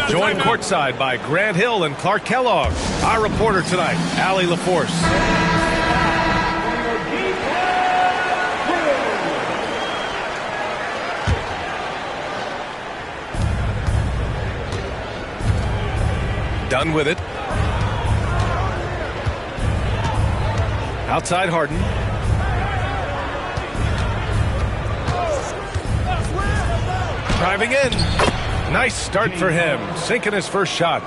Joined courtside by Grant Hill and Clark Kellogg. Our reporter tonight, Allie LaForce. Done with it. Outside Harden. Driving in. Nice start for him. Sinking his first shot.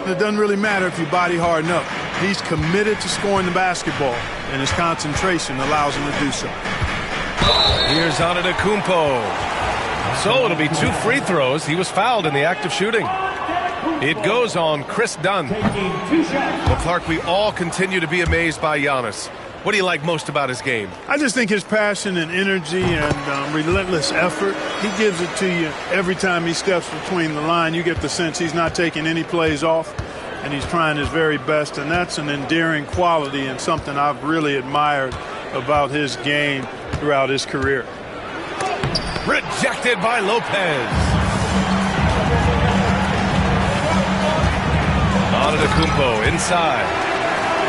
It doesn't really matter if you body harden up. He's committed to scoring the basketball, and his concentration allows him to do so. Here's Antetokounmpo. So it'll be 2 free throws. He was fouled in the act of shooting. It goes on Chris Dunn. Well, Clark, we all continue to be amazed by Giannis. What do you like most about his game? I just think his passion and energy and relentless effort, he gives it to you every time he steps between the line. You get the sense he's not taking any plays off, and he's trying his very best, and that's an endearing quality and something I've really admired about his game throughout his career. Rejected by Lopez. Antetokounmpo inside.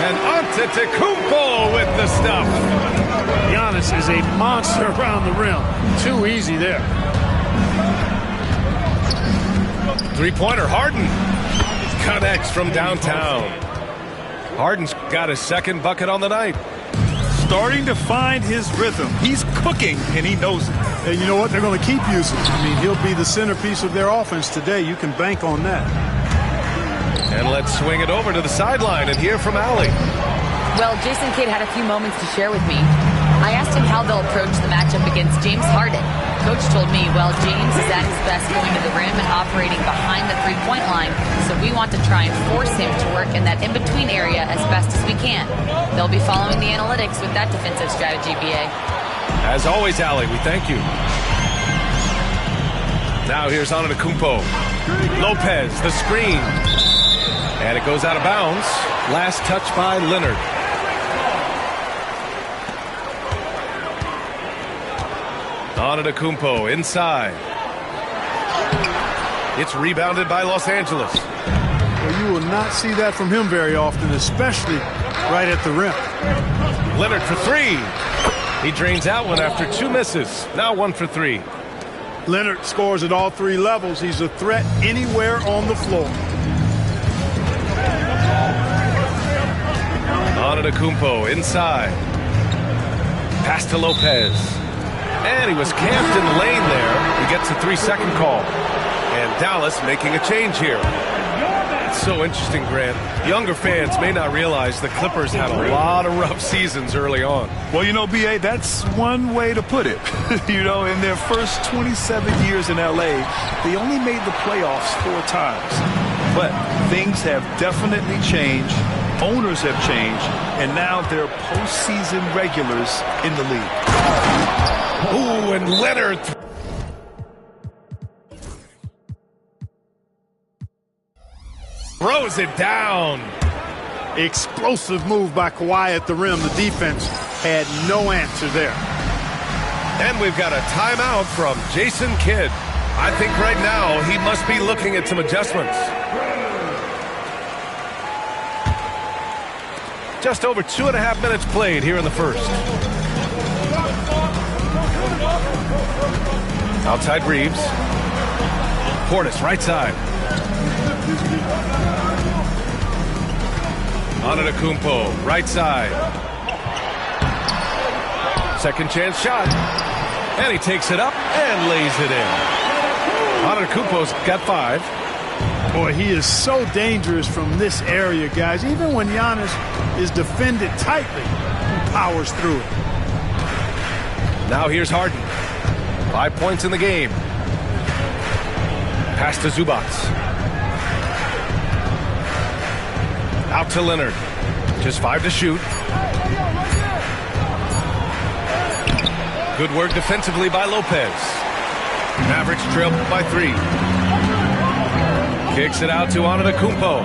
And Antetokounmpo with the stuff. Giannis is a monster around the rim. Too easy there. Three-pointer, Harden. Connects from downtown. Harden's got his second bucket on the night. Starting to find his rhythm. He's cooking, and he knows it. And you know what? They're going to keep using him. I mean, he'll be the centerpiece of their offense today. You can bank on that. And let's swing it over to the sideline and hear from Allie. Well, Jason Kidd had a few moments to share with me. I asked him how they'll approach the matchup against James Harden. Coach told me, well, James is at his best going to the rim and operating behind the three-point line, so we want to try and force him to work in that in-between area as best as we can. They'll be following the analytics with that defensive strategy, BA. As always, Allie, we thank you. Now here's Antetokounmpo. Lopez, the screen. And it goes out of bounds. Last touch by Leonard. Antetokounmpo inside. It's rebounded by Los Angeles. Well, you will not see that from him very often, especially right at the rim. Leonard for three. He drains out one after 2 misses. Now 1 for 3. Leonard scores at all 3 levels. He's a threat anywhere on the floor. Antetokounmpo inside. Pass to Lopez. And he was camped in the lane there. He gets a 3-second call. And Dallas making a change here. It's so interesting, Grant. Younger fans may not realize the Clippers had a lot of rough seasons early on. Well, you know, B.A., that's one way to put it. You know, in their first 27 years in L.A., they only made the playoffs 4 times. But things have definitely changed. Owners have changed. And now they're postseason regulars in the league. Ooh, and Leonard. Throws it down. Explosive move by Kawhi at the rim. The defense had no answer there. And we've got a timeout from Jason Kidd. I think right now he must be looking at some adjustments. Just over 2.5 minutes played here in the first. Outside Reeves. Portis right side. Antetokounmpo right side. Second chance shot. And he takes it up and lays it in. Antetokounmpo's got 5. Boy, he is so dangerous from this area, guys. Even when Giannis is defended tightly, he powers through it. Now here's Harden. 5 points in the game. Pass to Zubac. Out to Leonard. Just 5 to shoot. Good work defensively by Lopez. Mavericks trail by 3. Kicks it out to Antetokounmpo.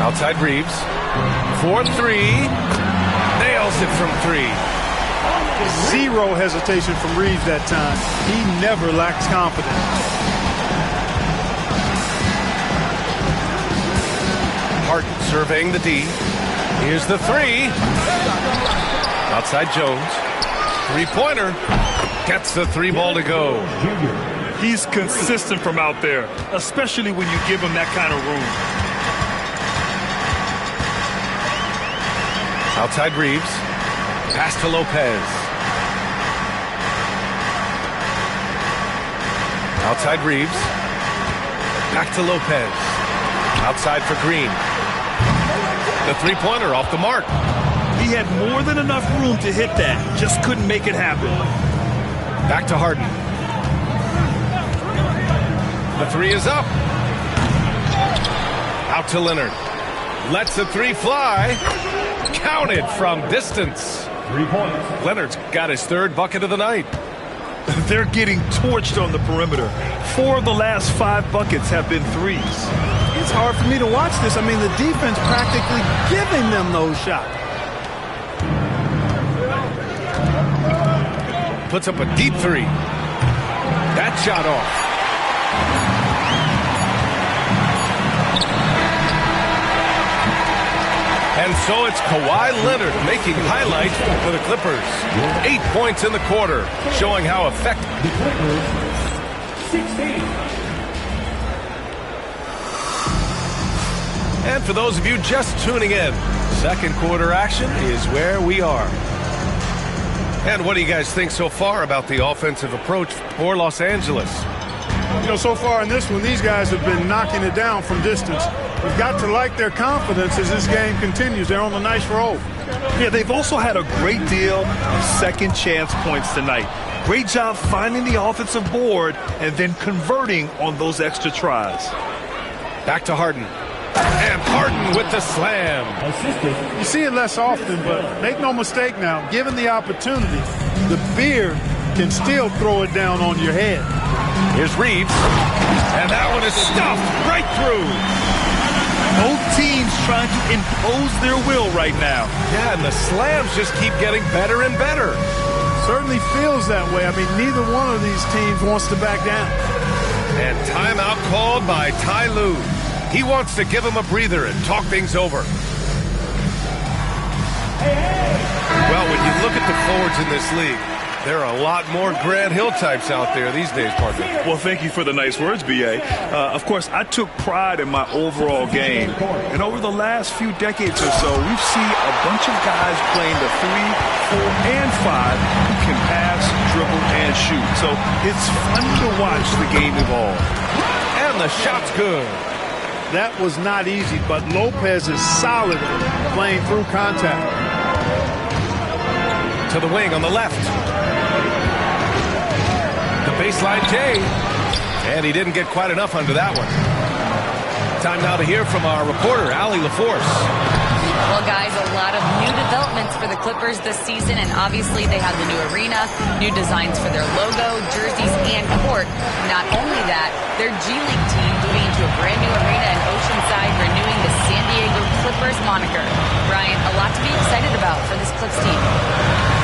Outside Reeves. 4-3. Nails it from 3. Zero hesitation from Reeves that time. He never lacks confidence. Harden surveying the D. Here's the three. Outside Jones. Three-pointer. Gets the three ball to go. He's consistent from out there, especially when you give him that kind of room. Outside Reeves. Pass to Lopez. Outside Reeves. Back to Lopez. Outside for Green. The three-pointer off the mark. He had more than enough room to hit that. Just couldn't make it happen. Back to Harden. The three is up. Out to Leonard. Lets the three fly. Counted from distance. 3 points. Leonard's got his third bucket of the night. They're getting torched on the perimeter. 4 of the last 5 buckets have been threes. It's hard for me to watch this. I mean, the defense practically giving them those shots. Puts up a deep three. That shot off. And so it's Kawhi Leonard making highlights for the Clippers. 8 points in the quarter, showing how effective. The Clippers, 16. And for those of you just tuning in, second quarter action is where we are. And what do you guys think so far about the offensive approach for Los Angeles? You know, so far in this one, these guys have been knocking it down from distance. We've got to like their confidence as this game continues. They're on a nice roll. Yeah, they've also had a great deal of second chance points tonight. Great job finding the offensive board and then converting on those extra tries. Back to Harden. And Harden with the slam. Assisted. You see it less often, but make no mistake now, given the opportunity, the beard can still throw it down on your head. Here's Reeves. And that one is stuffed right through. Both teams trying to impose their will right now. Yeah, and the slams just keep getting better and better. Certainly feels that way. I mean, neither one of these teams wants to back down. And timeout called by Ty Lue. He wants to give him a breather and talk things over. Well, when you look at the forwards in this league, there are a lot more Grant Hill types out there these days, partner. Well, thank you for the nice words, B.A. Of course, I took pride in my overall game. And over the last few decades or so, we've seen a bunch of guys playing the 3, 4, and 5 who can pass, dribble, and shoot. So it's fun to watch the game evolve. And the shot's good. That was not easy, but Lopez is solid playing through contact. To the wing on the left. The baseline J. And he didn't get quite enough under that one. Time now to hear from our reporter, Allie LaForce. Well, guys, a lot of new developments for the Clippers this season, and obviously they have the new arena, new designs for their logo, jerseys, and court. Not only that, their G League team moving into a brand new arena in Oceanside, renewing the San Diego Clippers moniker. Brian, a lot to be excited about for this Clips team.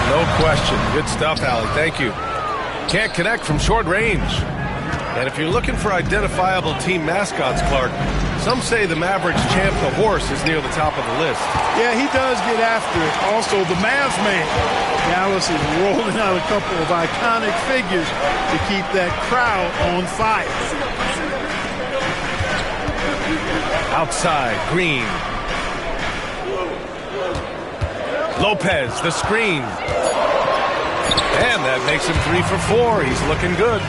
No question. Good stuff, Allie. Thank you. Can't connect from short range. And if you're looking for identifiable team mascots, Clark, some say the Mavericks champ, the horse, is near the top of the list. Yeah, he does get after it. Also, the Mavs man. Dallas is rolling out a couple of iconic figures to keep that crowd on fire. Outside, Green. Lopez, the screen. And that makes him 3 for 4. He's looking good.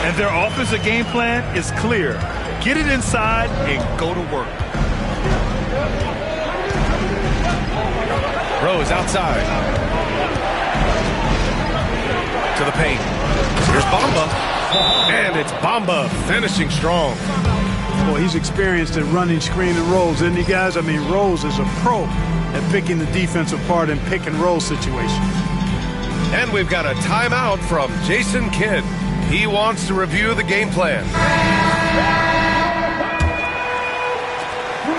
And their offensive game plan is clear. Get it inside and go to work. Rose outside. To the paint. Here's Bamba. And it's Bamba finishing strong. Boy, he's experienced at running screen and rolls, isn't he, guys? I mean, Rose is a pro at picking the defense apart in pick and roll situations. And we've got a timeout from Jason Kidd. He wants to review the game plan.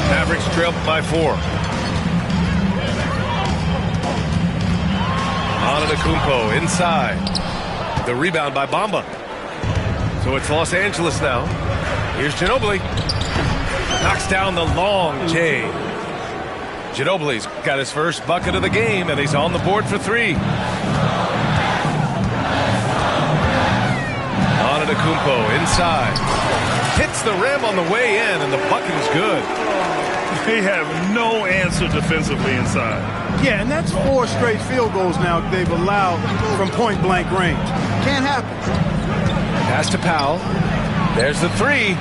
Mavericks trail by 4. On Antetokounmpo inside. The rebound by Bamba. So it's Los Angeles now. Here's Ginobili. Knocks down the long J. Ginobili's got his first bucket of the game, and he's on the board for three. Antetokounmpo inside. Hits the rim on the way in, and the bucket is good. They have no answer defensively inside. Yeah, and that's 4 straight field goals now they've allowed from point-blank range. Can't happen. Pass to Powell. There's the three.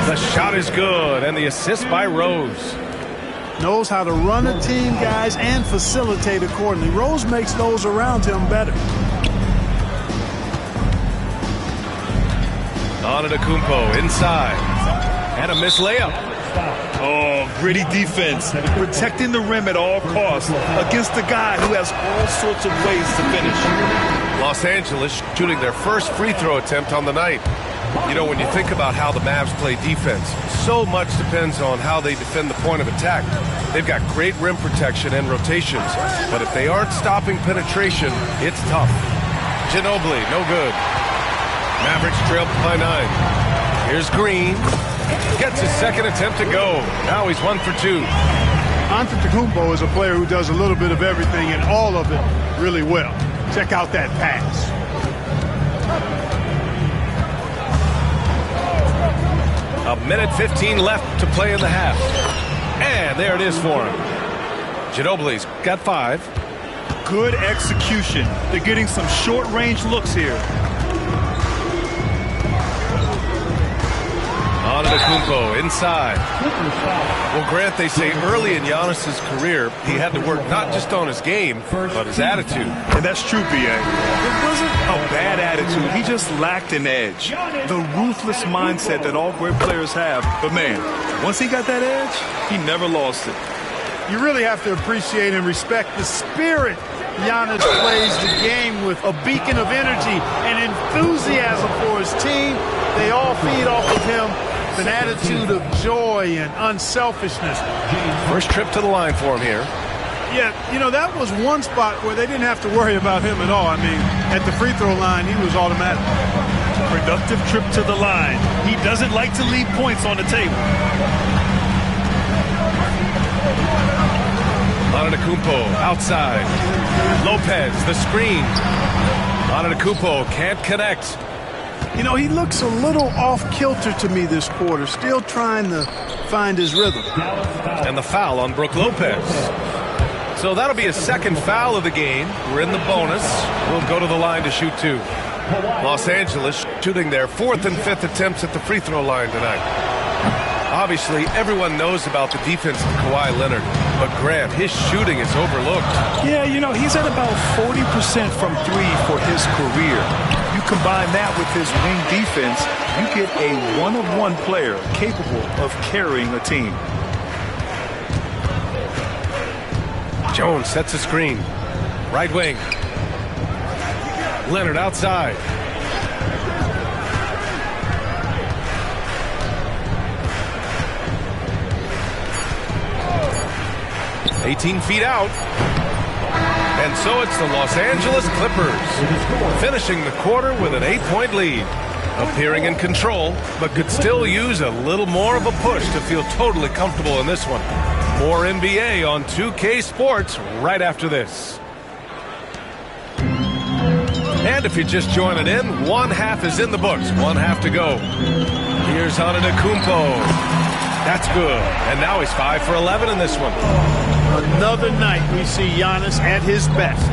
The shot is good, and the assist by Rose. Knows how to run a team, guys, and facilitate accordingly. Rose makes those around him better. Antetokounmpo inside. And a missed layup. Oh, gritty defense. Protecting the rim at all costs against a guy who has all sorts of ways to finish. Los Angeles shooting their first free throw attempt on the night. You know, when you think about how the Mavs play defense, so much depends on how they defend the point of attack. They've got great rim protection and rotations, but if they aren't stopping penetration, it's tough. Ginobili, no good. Mavericks trail by 9. Here's Green. Gets his second attempt to go. Now he's 1 for 2. Antetokounmpo is a player who does a little bit of everything and all of it really well. Check out that pass. A minute 15 left to play in the half. And there it is for him. Ginobili's got 5. Good execution. They're getting some short-range looks here. Antetokounmpo inside. Well, Grant, they say early in Giannis's career, he had to work not just on his game, but his attitude. And that's true, B.A. It wasn't a bad attitude. He just lacked an edge. The ruthless mindset that all great players have. But, man, once he got that edge, he never lost it. You really have to appreciate and respect the spirit Giannis plays the game with. A beacon of energy and enthusiasm for his team. They all feed off of him. An attitude of joy and unselfishness. First trip to the line for him here. Yeah, you know, that was one spot where they didn't have to worry about him at all. I mean, at the free throw line, he was automatic. Productive trip to the line. He doesn't like to leave points on the table. Antetokounmpo outside. Lopez, the screen. Antetokounmpo can't connect. You know, he looks a little off-kilter to me this quarter, still trying to find his rhythm. And the foul on Brook Lopez. So that'll be his second foul of the game. We're in the bonus. We'll go to the line to shoot 2. Los Angeles shooting their 4th and 5th attempts at the free throw line tonight. Obviously, everyone knows about the defense of Kawhi Leonard, but Grant, his shooting is overlooked. Yeah, you know, he's at about 40% from 3 for his career. You combine that with his wing defense, you get a one-of-one player capable of carrying a team. Jones sets a screen. Right wing. Leonard outside. $18 feet out. And so it's the Los Angeles Clippers finishing the quarter with an 8-point lead. Appearing in control, but could still use a little more of a push to feel totally comfortable in this one. More NBA on 2K Sports right after this. And if you're just joining in, one half is in the books. One half to go. Here's Antetokounmpo. That's good. And now he's 5 for 11 in this one. Another night we see Giannis at his best.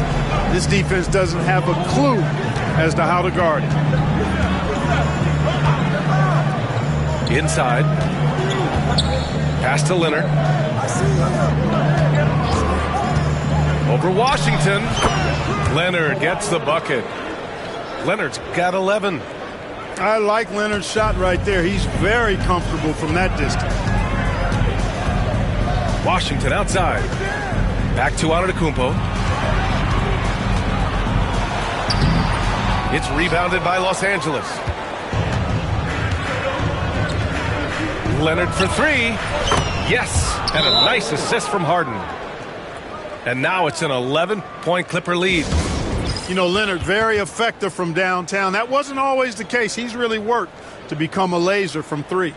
This defense doesn't have a clue as to how to guard him. Inside. Pass to Leonard. Over Washington. Leonard gets the bucket. Leonard's got 11. I like Leonard's shot right there. He's very comfortable from that distance. Washington outside. Back to Antetokounmpo. It's rebounded by Los Angeles. Leonard for 3. Yes, and a nice assist from Harden. And now it's an 11-point Clipper lead. You know, Leonard, very effective from downtown. That wasn't always the case. He's really worked to become a laser from three.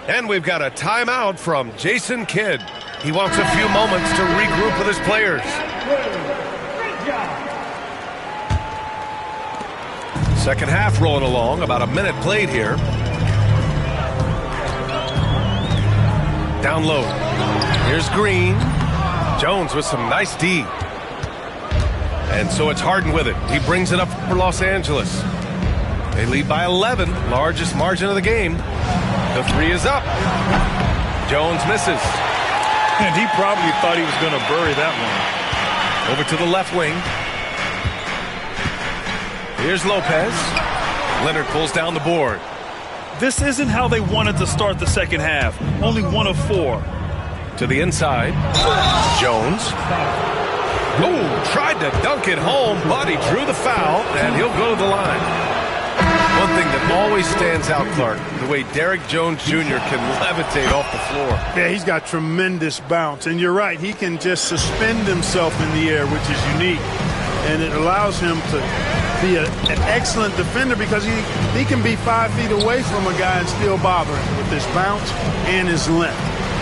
And we've got a timeout from Jason Kidd. He wants a few moments to regroup with his players. Second half rolling along, about a minute played here. Down low. Here's Green. Jones with some nice D. And so it's Harden with it. He brings it up for Los Angeles. They lead by 11, largest margin of the game. The three is up. Jones misses. And he probably thought he was going to bury that one. Over to the left wing. Here's Lopez. Leonard pulls down the board. This isn't how they wanted to start the second half. Only 1 of 4. To the inside. Jones. Oh, tried to dunk it home, but he drew the foul, and he'll go to the line. One thing that always stands out, Clark, the way Derrick Jones Jr. can levitate off the floor. Yeah, he's got tremendous bounce. And you're right, he can just suspend himself in the air, which is unique. And it allows him to be an excellent defender because he can be 5 feet away from a guy and still bother him with his bounce and his length.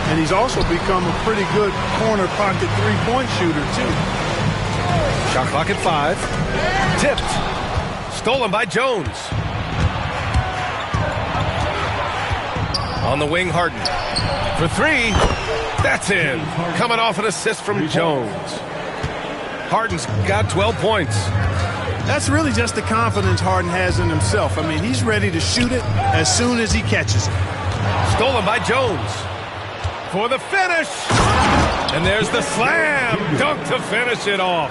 And he's also become a pretty good corner pocket three-point shooter, too. Shot clock at 5. Tipped. Stolen by Jones. On the wing, Harden. For 3. That's in. Coming off an assist from Jones. Harden's got 12 points. That's really just the confidence Harden has in himself. I mean, he's ready to shoot it as soon as he catches it. Stolen by Jones. For the finish. And there's the slam dunk to finish it off.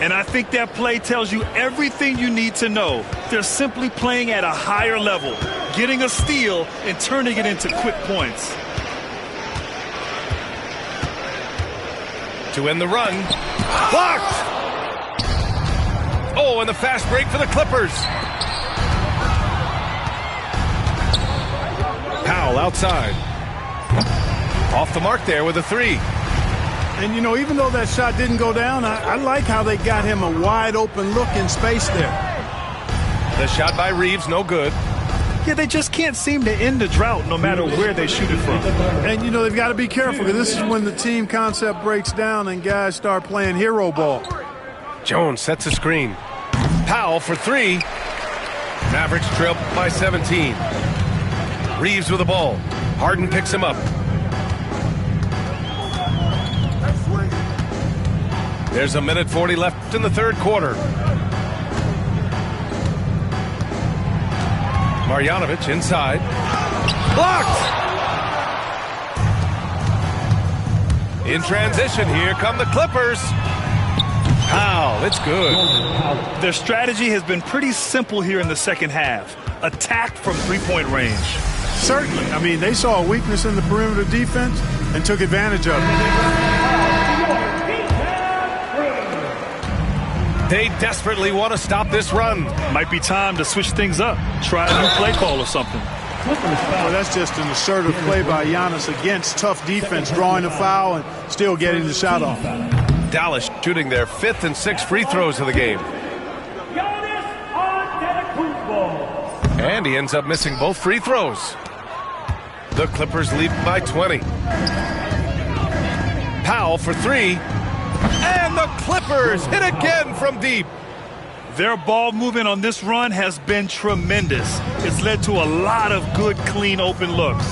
And I think that play tells you everything you need to know. They're simply playing at a higher level, getting a steal and turning it into quick points. To end the run. Blocked! Oh, and the fast break for the Clippers. Powell outside. Off the mark there with a 3. And, you know, even though that shot didn't go down, I like how they got him a wide-open look in space there. The shot by Reeves, no good. Yeah, they just can't seem to end the drought no matter where they shoot it from. And, you know, they've got to be careful because this is when the team concept breaks down and guys start playing hero ball. Jones sets a screen. Powell for 3. Mavericks trail by 17. Reeves with the ball. Harden picks him up. There's a minute 40 left in the third quarter. Marjanovic inside. Blocked! In transition, here come the Clippers. Powell, it's good. Their strategy has been pretty simple here in the second half. Attack from three-point range. Certainly. I mean, they saw a weakness in the perimeter defense and took advantage of it. They desperately want to stop this run. Might be time to switch things up. Try a new play call or something. Well, that's just an assertive play by Giannis against tough defense, drawing a foul and still getting the shot off. Dallas shooting their 5th and 6th free throws of the game. And he ends up missing both free throws. The Clippers lead by 20. Powell for 3. And the Clippers hit again from deep. Their ball movement on this run has been tremendous. It's led to a lot of good, clean, open looks.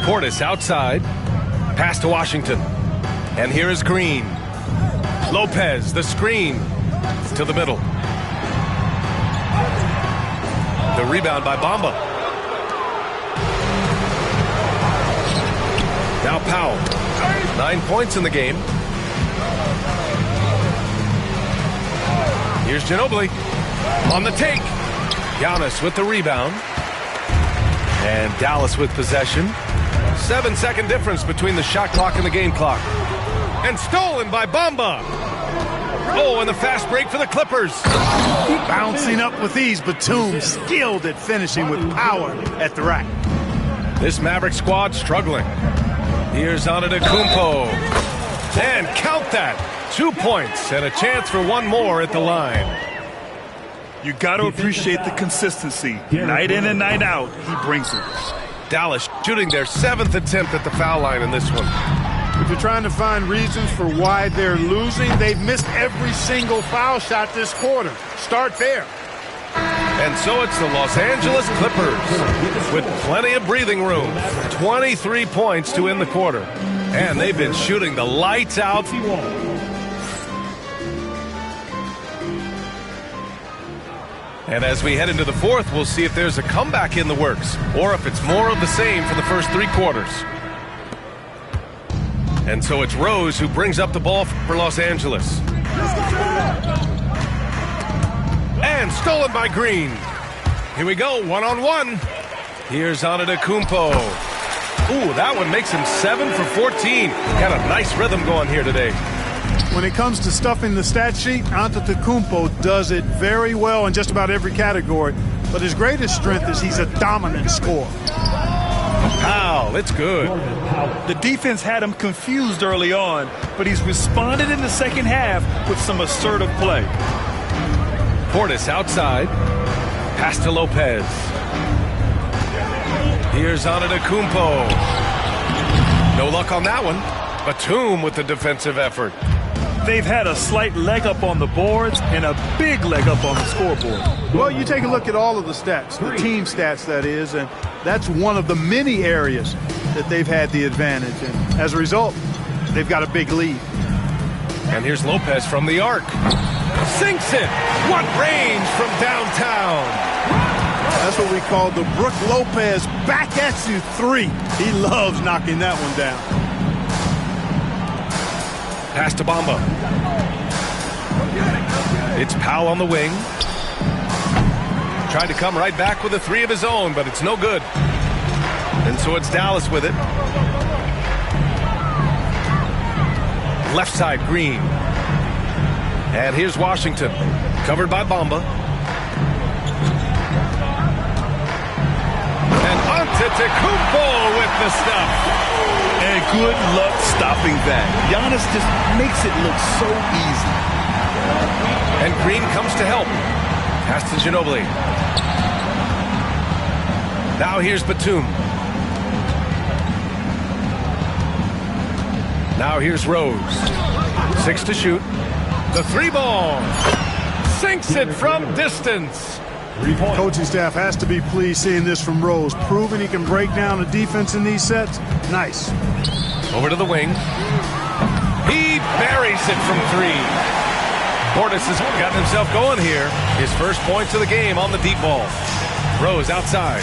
Portis outside. Pass to Washington. And here is Green. Lopez, the screen. To the middle. The rebound by Bamba. Now Powell. 9 points in the game. Here's Ginobili on the take. Giannis with the rebound. And Dallas with possession. 7-second difference between the shot clock and the game clock. And stolen by Bamba. Oh, and the fast break for the Clippers. Bouncing up with ease, Batum skilled at finishing with power at the rack. This Maverick squad struggling. Here's Antetokounmpo. And count that. 2 points and a chance for one more at the line. You got to appreciate the consistency. Night in and night out, he brings it. Dallas shooting their 7th attempt at the foul line in this one. If you're trying to find reasons for why they're losing, they've missed every single foul shot this quarter. Start there. And so it's the Los Angeles Clippers with plenty of breathing room. 23 points to end the quarter. And they've been shooting the lights out. And as we head into the fourth, we'll see if there's a comeback in the works or if it's more of the same for the first 3 quarters. And so it's Rose who brings up the ball for Los Angeles. And stolen by Green. Here we go, one-on-one. Here's Antetokounmpo. Ooh, that one makes him 7 for 14. Got a nice rhythm going here today. When it comes to stuffing the stat sheet, Antetokounmpo does it very well in just about every category. But his greatest strength is he's a dominant scorer. Foul, it's good. The defense had him confused early on, but he's responded in the second half with some assertive play. Portis outside. Pass to Lopez. Here's Antetokounmpo. No luck on that one. Batum with the defensive effort. They've had a slight leg up on the boards and a big leg up on the scoreboard. Well, you take a look at all of the stats, the team stats, that is, and that's one of the many areas that they've had the advantage. And as a result, they've got a big lead. And here's Lopez from the arc. Sinks it. What range from downtown. That's what we call the Brook Lopez back at you 3. He loves knocking that one down. Pass to Bamba. It's Powell on the wing. Tried to come right back with a 3 of his own, but it's no good. And so it's Dallas with it. Left side, Green. And here's Washington. Covered by Bamba. And Antetokounmpo with the stuff. And good luck stopping that. Giannis just makes it look so easy. And Green comes to help. Pass to Ginobili. Now here's Batum. Now here's Rose. 6 to shoot. The 3 ball. Sinks it from distance. Coaching staff has to be pleased seeing this from Rose. Proving he can break down the defense in these sets. Nice. Over to the wing. He buries it from 3. Portis has gotten himself going here. His first points of the game on the deep ball. Rose outside.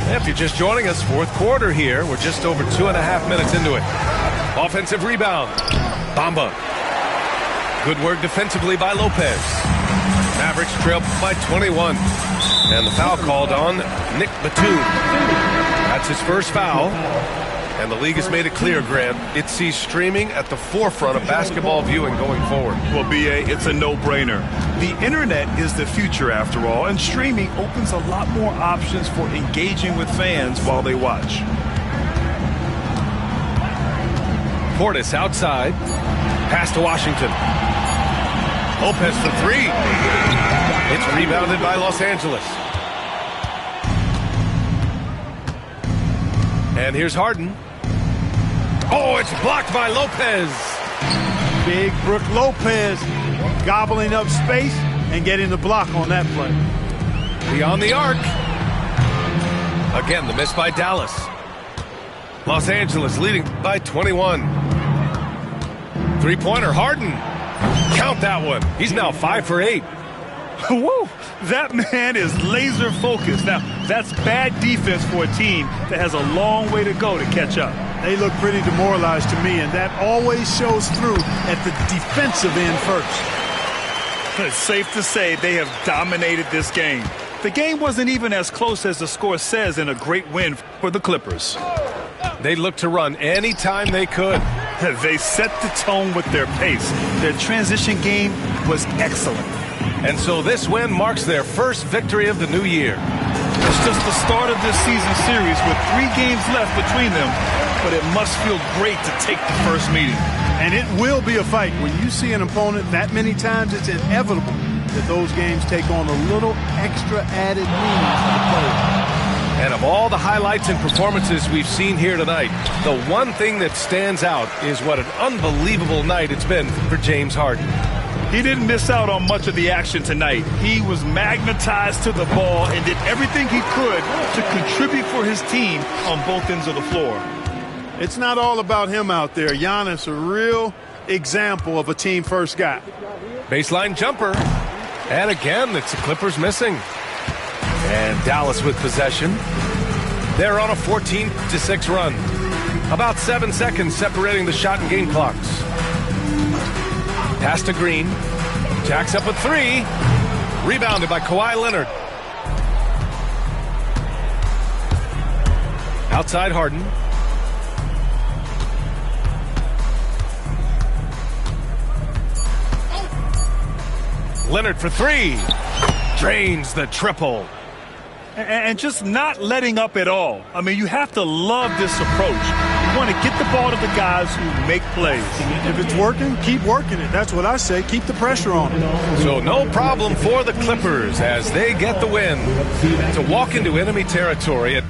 If you're just joining us, fourth quarter here. We're just over 2.5 minutes into it. Offensive rebound. Bamba. Good work defensively by Lopez. Mavericks trail by 21. And the foul called on Nick Batum. That's his first foul. And the league has made it clear, Grant, it sees streaming at the forefront of basketball viewing going forward. Well, B.A., it's a no-brainer. The internet is the future, after all, and streaming opens a lot more options for engaging with fans while they watch. Portis outside. Pass to Washington. Lopez for 3. It's rebounded by Los Angeles. And here's Harden. Oh, it's blocked by Lopez. Big Brook Lopez gobbling up space and getting the block on that play. Beyond the arc. Again, the miss by Dallas. Los Angeles leading by 21. 3-pointer, Harden. Count that one. He's now 5 for 8. Whoa, that man is laser focused. Now, that's bad defense for a team that has a long way to go to catch up. They look pretty demoralized to me, and that always shows through at the defensive end first. It's safe to say they have dominated this game. The game wasn't even as close as the score says in a great win for the Clippers. They looked to run anytime they could. They set the tone with their pace. Their transition game was excellent. And so this win marks their first victory of the new year. It's just the start of this season series with 3 games left between them. but it must feel great to take the first meeting. And it will be a fight. When you see an opponent that many times, it's inevitable that those games take on a little extra added meaning for the player. And of all the highlights and performances we've seen here tonight, the one thing that stands out is what an unbelievable night it's been for James Harden. He didn't miss out on much of the action tonight. He was magnetized to the ball and did everything he could to contribute for his team on both ends of the floor. It's not all about him out there. Giannis, a real example of a team-first guy. Baseline jumper. And again, it's the Clippers missing. And Dallas with possession. They're on a 14-6 run. About 7 seconds separating the shot and game clocks. Pass to Green. Jacks up a three. Rebounded by Kawhi Leonard. Outside Harden. Leonard for three. Drains the triple. And just not letting up at all. I mean, you have to love this approach. You want to get the ball to the guys who make plays. If it's working, keep working it. That's what I say. Keep the pressure on it. So no problem for the Clippers as they get the win to walk into enemy territory at